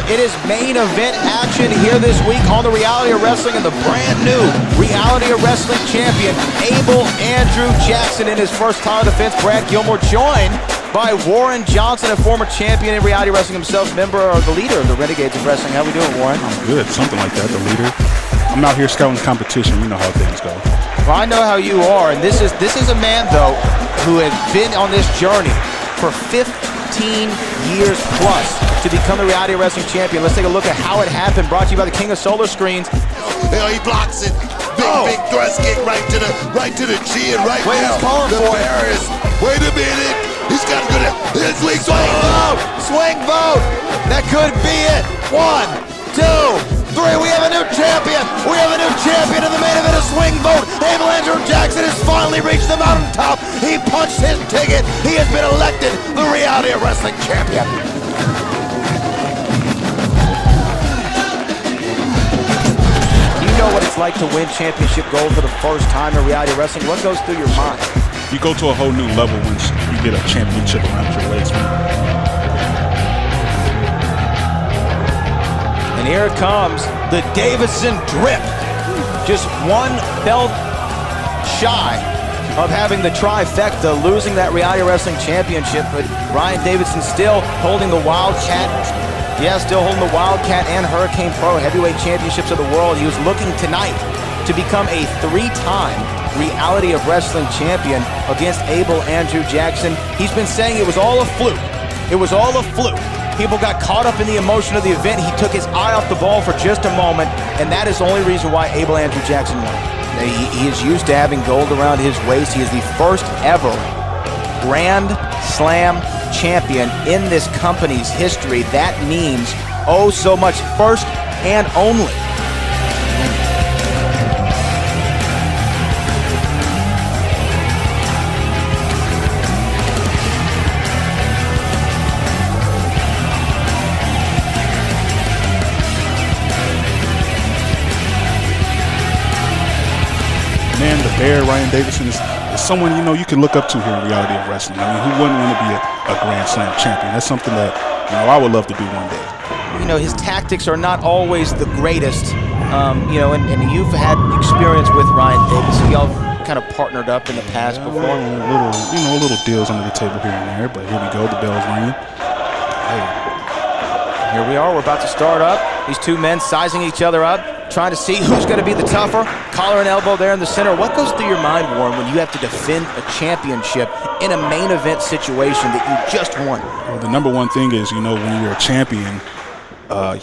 Well, it is main event action here this week on the Reality of Wrestling, and the brand new Reality of Wrestling champion, Abel Andrew Jackson, in his first title defense. Brad Gilmore joined by Warren Johnson, a former champion in Reality Wrestling himself, member or the leader of the Renegades of Wrestling. How we doing, Warren? I'm good, something like that, the leader. I'm out here scouting competition. You know how things go. Well, I know how you are, and this is a man, though, who has been on this journey for 15 years plus to become the Reality Wrestling champion. Let's take a look at how it happened. Brought to you by the King of Solar Screens. He blocks it. Big thrust kick right to the chin right Wait, now. He's calling for it. Wait a minute. He's got to go down. Swing vote. Swing vote. That could be it. 1, 2, 3. We have a new champion. We have a new champion in the main event of swing vote. Abel Andrew Jackson has finally reached the mountaintop. He punched his ticket. He has been elected the Reality of Wrestling champion. You know what it's like to win championship gold for the first time in Reality of Wrestling. What goes through your mind? You go to a whole new level once you get a championship around your waist, man. And here it comes, the Davidson drip. Just one belt shy of having the trifecta, losing that Reality Wrestling championship, but Ryan Davidson still holding the Wildcat. Yeah, still holding the Wildcat and Hurricane Pro heavyweight championships of the world. He was looking tonight to become a 3-time Reality of Wrestling champion against Abel Andrew Jackson. He's been saying it was all a fluke. It was all a fluke. People got caught up in the emotion of the event. He took his eye off the ball for just a moment, and that is the only reason why Abel Andrew Jackson won. He is used to having gold around his waist. He is the first ever Grand Slam champion in this company's history. That means oh so much. First and only. Man, the Bear, Ryan Davidson, is someone, you know, you can look up to here in Reality of Wrestling. I mean, who wouldn't want to be a Grand Slam champion? That's something that, you know, I would love to do one day. You know, his tactics are not always the greatest. You know, and you've had experience with Ryan Davidson. Y'all kind of partnered up in the past before. Little deals under the table here and there, but here we go, the bell's ringing. Hey, here we are, we're about to start up. These two men sizing each other up, trying to see who's going to be the tougher. Collar and elbow there in the center. What goes through your mind, Warren, when you have to defend a championship in a main event situation that you just won? Well, the number one thing is, you know, when you're a champion,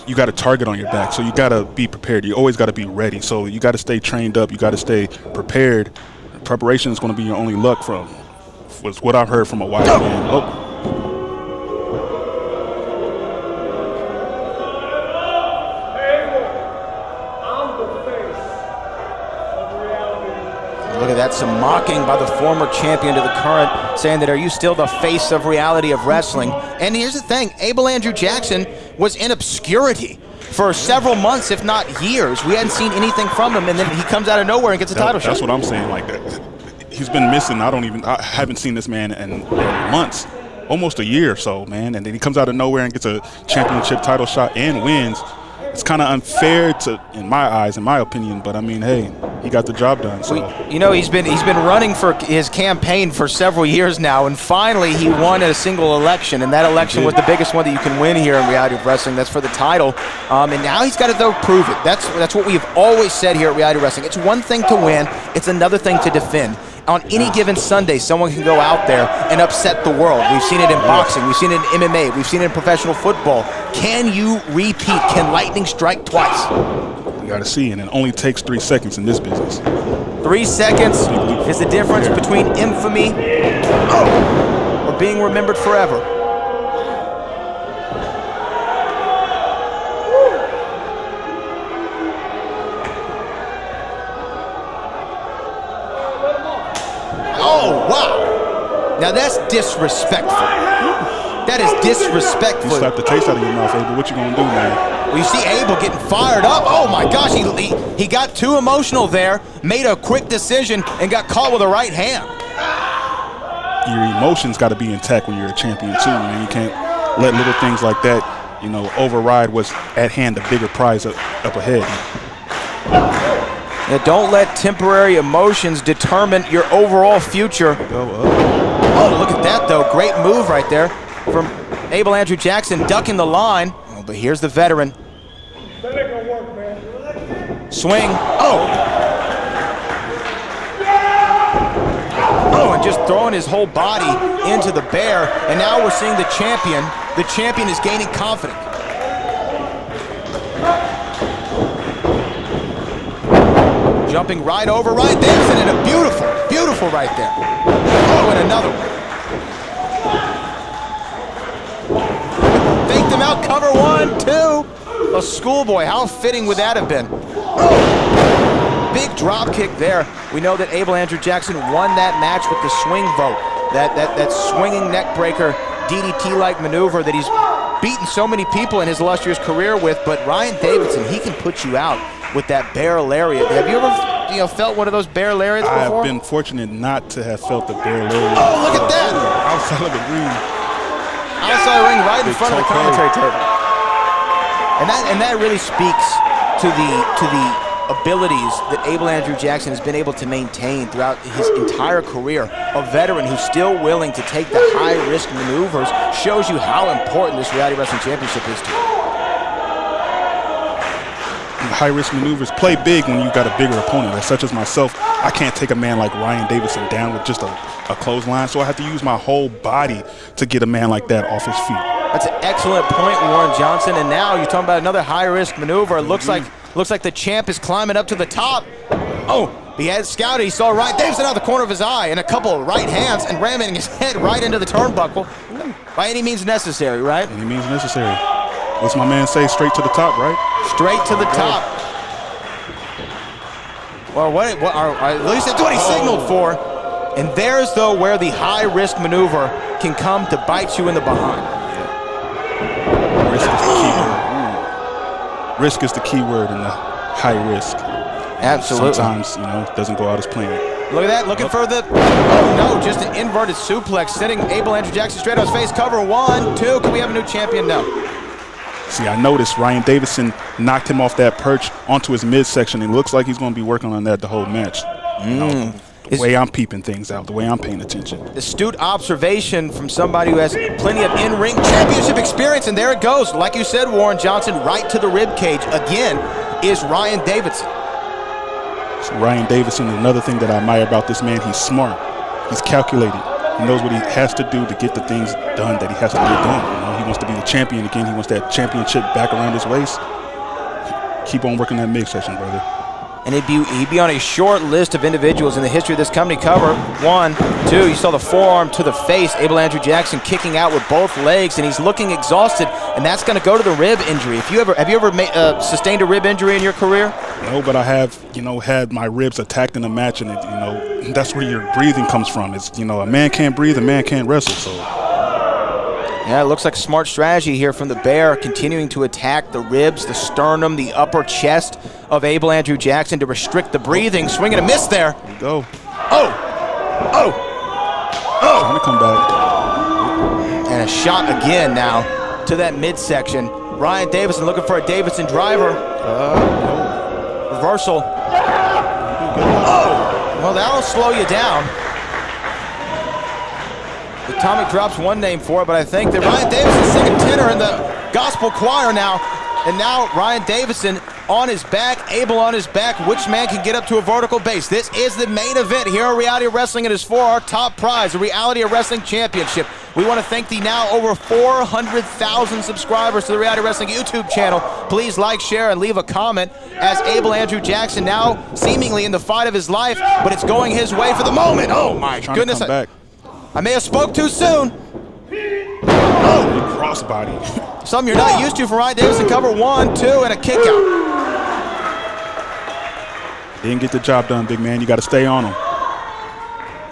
you got a target on your back, so you got to be prepared. You always got to be ready. So you got to stay trained up. You got to stay prepared. Preparation is going to be your only luck, was what I've heard from a wise man. Oh. Look at that, some mocking by the former champion to the current, saying that, are you still the face of Reality of Wrestling? And here's the thing, Abel Andrew Jackson was in obscurity for several months, if not years. We hadn't seen anything from him, and then he comes out of nowhere and gets a title shot. That's what I'm saying. Like, he's been missing. I haven't seen this man in months, almost a year or so, man. And then he comes out of nowhere and gets a championship title shot and wins. It's kind of unfair in my eyes, in my opinion, but I mean, hey, he got the job done. So you know, he's been running for his campaign for several years now, and finally he won a single election, and that election was the biggest one that you can win here in Reality of Wrestling. That's for the title, and now he's got to prove it. That's what we've always said here at Reality of Wrestling. It's one thing to win; it's another thing to defend. On any given Sunday, someone can go out there and upset the world. We've seen it in boxing. We've seen it in MMA. We've seen it in professional football. Can you repeat? Can lightning strike twice? You got to see, and it only takes 3 seconds in this business. 3 seconds is the difference between infamy or being remembered forever. Oh, wow. Now that's disrespectful. That is disrespectful. You slap the taste out of your mouth, Abel. What you gonna do, man? Well, you see Abel getting fired up. Oh my gosh, he got too emotional there, made a quick decision, and got caught with a right hand. Your emotions got to be intact when you're a champion too, man. You can't let little things like that you know, override what's at hand, the bigger prize up ahead. Yeah, don't let temporary emotions determine your overall future. Oh, look at that, though. Great move right there from Abel Andrew Jackson, ducking the line. Oh, but here's the veteran. Swing. Oh, and just throwing his whole body into the bear. And now we're seeing the champion. The champion is gaining confidence. Jumping right over Ryan Davidson, and a beautiful right there. Oh, and another one. Faked him out, cover 1, 2. A schoolboy, how fitting would that have been? Oh. Big drop kick there. We know that Abel Andrew Jackson won that match with the swing vote. That swinging neck breaker, DDT-like maneuver that he's beaten so many people in his illustrious career with, but Ryan Davidson, he can put you out with that bear lariat. Have you ever felt one of those bear lariats before? I have been fortunate not to have felt the bear lariat. Oh, look at that! Outside of the ring. Outside the ring, right in front of the commentary table. And that really speaks to the abilities that Abel Andrew Jackson has been able to maintain throughout his entire career. A veteran who's still willing to take the high-risk maneuvers shows you how important this Reality Wrestling Championship is to you. High-risk maneuvers play big when you've got a bigger opponent. As such as myself, I can't take a man like Ryan Davidson down with just a clothesline, so I have to use my whole body to get a man like that off his feet. That's an excellent point, Warren Johnson. And now you're talking about another high-risk maneuver. It looks like the champ is climbing up to the top. Oh, he had scouted. He saw Ryan Davidson out of the corner of his eye and a couple of right hands and ramming his head right into the turnbuckle. By any means necessary, right? Any means necessary. What's my man say? Straight to the top, right? Straight to the top. Well, at least that's what he signaled for. And there's, though, where the high-risk maneuver can come to bite you in the behind. Risk is the key word. Risk is the key word in the high risk. Absolutely. Sometimes, it doesn't go out as planned. Look at that, looking for the, oh no, just an inverted suplex, sending Abel Andrew Jackson straight on his face. Cover 1, 2, can we have a new champion? No. See, I noticed Ryan Davidson knocked him off that perch onto his midsection. It looks like he's going to be working on that the whole match. The way I'm peeping things out, the way I'm paying attention. Astute observation from somebody who has plenty of in-ring championship experience, and there it goes. Like you said, Warren Johnson, right to the rib cage again is Ryan Davidson. So Ryan Davidson, another thing that I admire about this man, he's smart. He's calculated. He knows what he has to do to get the things done that he has to get done. He wants to be the champion again. He wants that championship back around his waist. Keep on working that midsection, brother. And he'd be on a short list of individuals in the history of this company. Cover 1, 2. You saw the forearm to the face. Abel Andrew Jackson kicking out with both legs, and he's looking exhausted, and that's going to go to the rib injury. Have you ever sustained a rib injury in your career? No, but I have, had my ribs attacked in a match, and that's where your breathing comes from. It's a man can't breathe, a man can't wrestle. So. Yeah, it looks like a smart strategy here from the Bear, continuing to attack the ribs, the sternum, the upper chest of Abel Andrew Jackson to restrict the breathing. Swing and a miss there. There you go. Oh! Trying to come back. And a shot again now to that midsection. Ryan Davidson looking for a Davidson driver. Reversal. Oh! Well, that'll slow you down. Atomic drops one name for it, but I think that Ryan Davidson's singing tenor in the gospel choir now. And now Ryan Davidson on his back, Abel on his back. Which man can get up to a vertical base? This is the main event here on Reality of Wrestling. It is for our top prize, the Reality of Wrestling Championship. We want to thank the now over 400,000 subscribers to the Reality Wrestling YouTube channel. Please like, share, and leave a comment as Abel Andrew Jackson now seemingly in the fight of his life, but it's going his way for the moment. Oh my goodness. I may have spoke too soon. Oh, crossbody. Something you're not used to from Ryan Davidson. Cover 1, 2, and a kick out. Didn't get the job done, big man. You got to stay on him.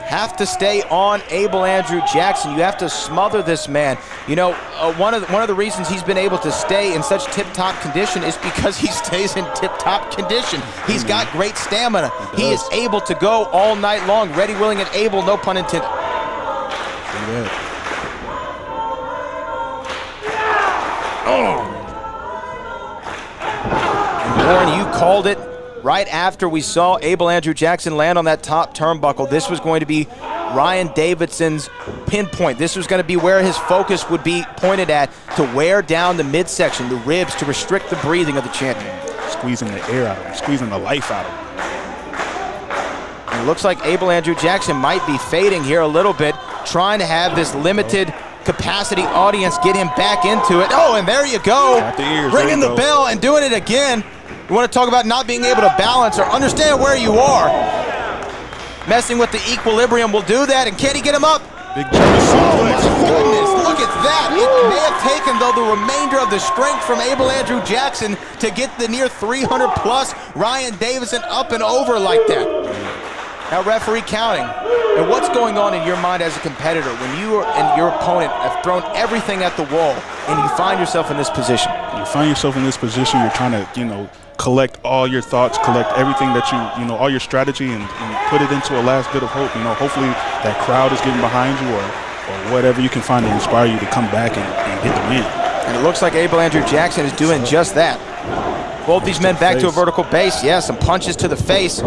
Have to stay on Abel Andrew Jackson. You have to smother this man. One of the reasons he's been able to stay in such tip-top condition is because he stays in tip-top condition. He's got great stamina. He is able to go all night long, ready, willing, and able, no pun intended. Oh, Warren, you called it right after we saw Abel Andrew Jackson land on that top turnbuckle. This was going to be Ryan Davidson's pinpoint. This was going to be where his focus would be pointed at, to wear down the midsection, the ribs, to restrict the breathing of the champion. Squeezing the air out of him, squeezing the life out of him. And it looks like Abel Andrew Jackson might be fading here a little bit, trying to have this limited capacity audience get him back into it. Oh, and there you go. Got the ears, Ringing the bell and doing it again. You want to talk about not being able to balance or understand where you are. Messing with the equilibrium will do that, and can he get him up? Big German suplex. Oh my goodness, look at that. It may have taken, though, the remainder of the strength from Abel Andrew Jackson to get the near 300 plus Ryan Davidson up and over like that. Now referee counting. And what's going on in your mind as a competitor when you and your opponent have thrown everything at the wall and you find yourself in this position? You find yourself in this position, you're trying to, collect all your thoughts, collect everything that all your strategy and put it into a last bit of hope. Hopefully that crowd is getting behind you or whatever you can find to inspire you to come back and get the win. And it looks like Abel Andrew Jackson is doing just that. Both these men back to a vertical base. Yeah, some punches to the face.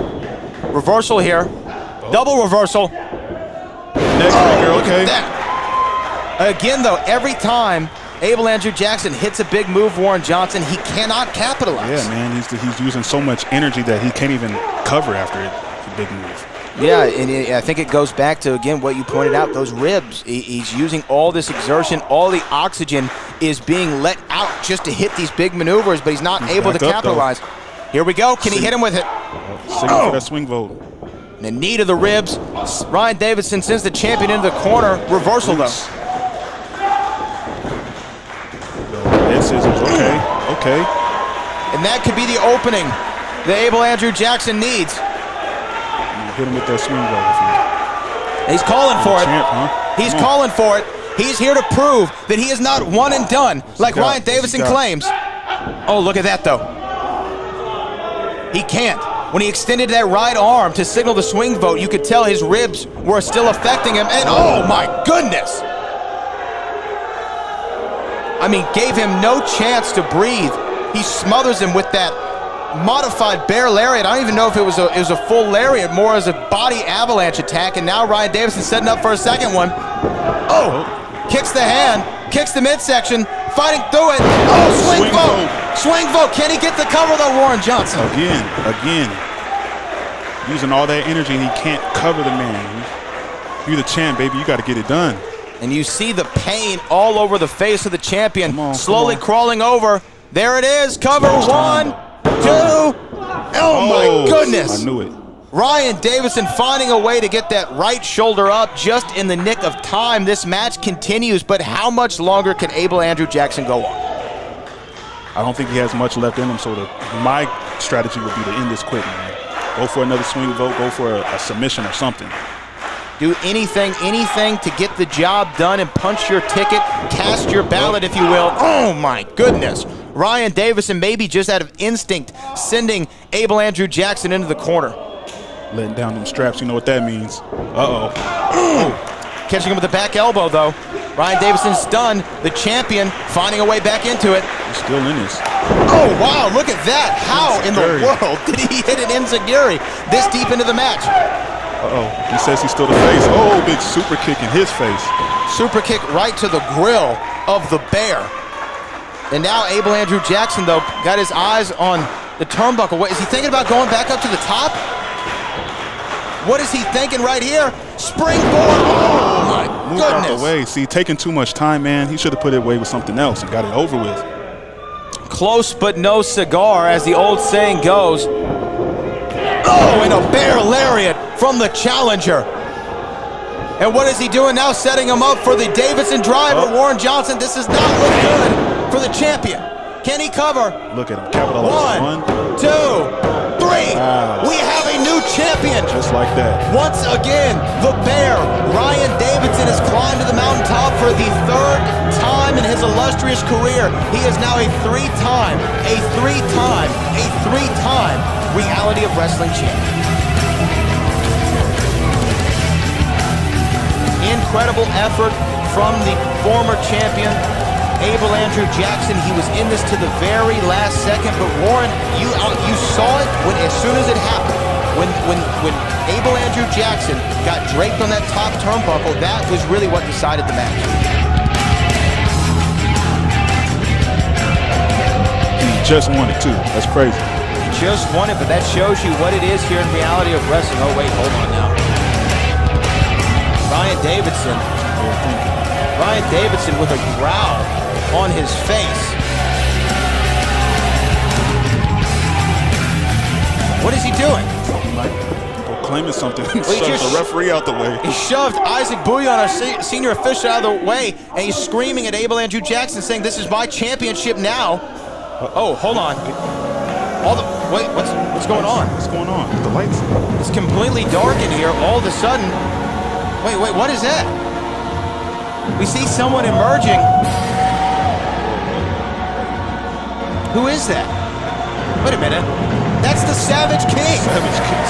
Reversal here. Double reversal. Next finger, look okay. at that. Again, though, every time Abel Andrew Jackson hits a big move, Warren Johnson, he cannot capitalize. Yeah, man, he's using so much energy that he can't even cover after a big move. Yeah, and I think it goes back to, again, what you pointed out, those ribs. He's using all this exertion, all the oxygen is being let out just to hit these big maneuvers, but he's not able to capitalize. Here we go. Can he hit him with it? Signal for that swing vote. The knee to the ribs. Ryan Davidson sends the champion into the corner. Reversal, though. Head scissors, okay. And that could be the opening that Abel Andrew Jackson needs. Hit him with that swing vote. He's calling for it. Champ, huh? He's calling for it. He's here to prove that he is not one and done, like Ryan Davidson claims. Oh, look at that, though. He can't. When he extended that right arm to signal the swing vote, you could tell his ribs were still affecting him. And oh my goodness! I mean, gave him no chance to breathe. He smothers him with that modified bear lariat. I don't even know if it was a full lariat, more as a body avalanche attack. And now Ryan Davidson setting up for a second one. Oh! Kicks the hand, kicks the midsection, fighting through it. Oh, swing vote! Swing vote. Can he get the cover, though, Warren Johnson? Again. Using all that energy, and he can't cover the man. You're the champ, baby. You got to get it done. And you see the pain all over the face of the champion, slowly crawling over. There it is. Cover. 1, 2. Oh, my goodness. I knew it. Ryan Davidson finding a way to get that right shoulder up just in the nick of time. This match continues, but how much longer can Abel Andrew Jackson go on? I don't think he has much left in him, so my strategy would be to end this quick, man. Go for another swing vote, go for a submission or something. Do anything to get the job done and punch your ticket, cast your ballot, if you will. Oh, my goodness. Ryan Davidson, maybe just out of instinct, sending Abel Andrew Jackson into the corner. Letting down them straps, you know what that means. Uh-oh. Catching him with the back elbow, though. Ryan Davidson stunned. The champion finding a way back into it. He's still in this. Oh, wow, look at that. How in the world did he hit an enziguri this deep into the match? Uh-oh. He says he's still the face. Oh, big super kick in his face. Super kick right to the grill of the bear. And now Abel Andrew Jackson, though, got his eyes on the turnbuckle. What, is he thinking about going back up to the top? What is he thinking right here? Springboard. Oh, my goodness. Move out the way. See, taking too much time, man. He should have put it away with something else and got it over with. Close but no cigar, as the old saying goes. Oh, and a bear lariat from the challenger. And what is he doing now? Setting him up for the Davidson driver. Warren Johnson, this does not look good for the champion. Can he cover? Look at him. Capitalize. 1, 2, 3. Wow. We have a new champion. Just like that. Once again, the bear, Ryan Davidson, has climbed to the mountaintop for the 3rd time in his illustrious career. He is now a three-time Reality of Wrestling champion. Incredible effort from the former champion. Abel Andrew Jackson. He was in this to the very last second, but Warren, you saw it as soon as it happened. When Abel Andrew Jackson got draped on that top turnbuckle, that was really what decided the match. And he just won it too. That's crazy. He just won it, but that shows you what it is here in reality of wrestling. Oh wait, hold on now. Ryan Davidson with a growl on his face. What is he doing? Proclaiming something. He shoved the referee out the way. He shoved Isaac Bouillon, our senior official, out of the way, and he's screaming at Abel Andrew Jackson, saying, "This is my championship now." Oh, hold on. Wait, what's going on? What's going on? The lights. It's completely dark in here. All of a sudden, wait, what is that? We see someone emerging. Who is that? Wait a minute. That's the Savage King.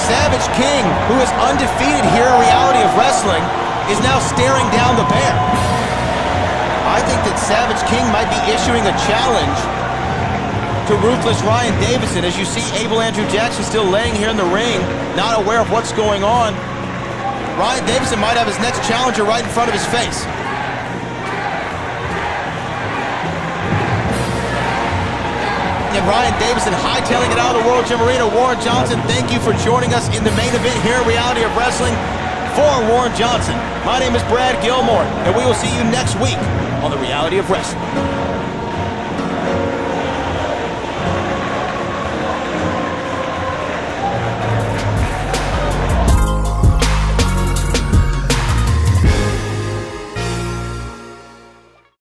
Savage King, who is undefeated here in reality of wrestling, is now staring down the bear. I think that Savage King might be issuing a challenge to Ruthless Ryan Davidson. As you see Abel Andrew Jackson still laying here in the ring, not aware of what's going on. Ryan Davidson might have his next challenger right in front of his face. And Ryan Davidson hightailing it out of the World Gym Arena. Warren Johnson, thank you for joining us in the main event here at Reality of Wrestling. For Warren Johnson, my name is Brad Gilmore, and we will see you next week on the Reality of Wrestling.